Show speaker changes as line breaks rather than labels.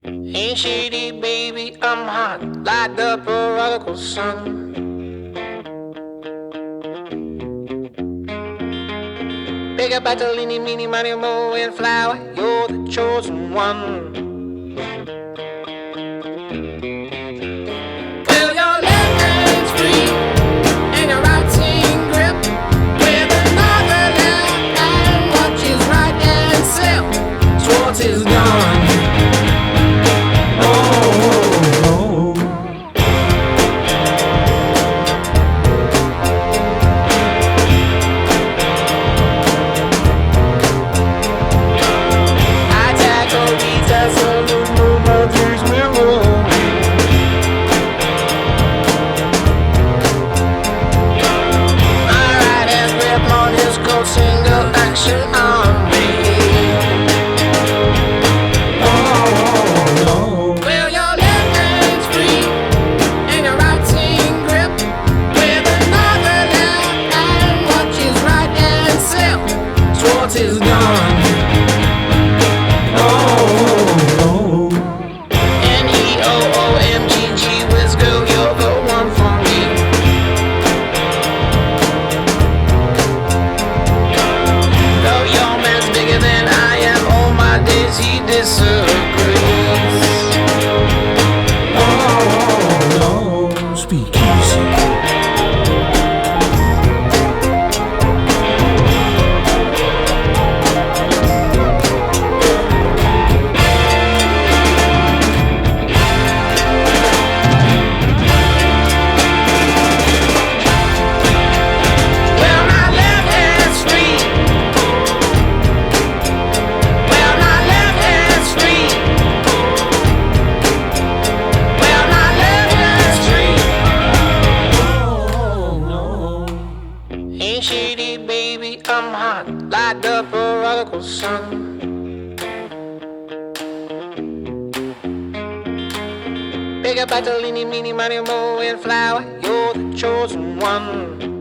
Ain't shady, baby, I'm hot like the prodigal son. Big up Bartolini, meeny, money, mo, and flower, you're the chosen one. Well, your left hand's free, and your right hand grip, with another left hand watches right and slip. Swartz is gone. Single action on me. Oh, no. Well, your left hand's free and your right hand grip, with another left hand watches right and slip. Swartz is gone. Oh, Neoomgg, Wiz girl, you're the one for me. He disagrees. Oh, no. Speak easy. Ain't shady, baby, I'm hot like the prodigal son. Big up Bartolini, meeny, money, mo, and flower, you're the chosen one.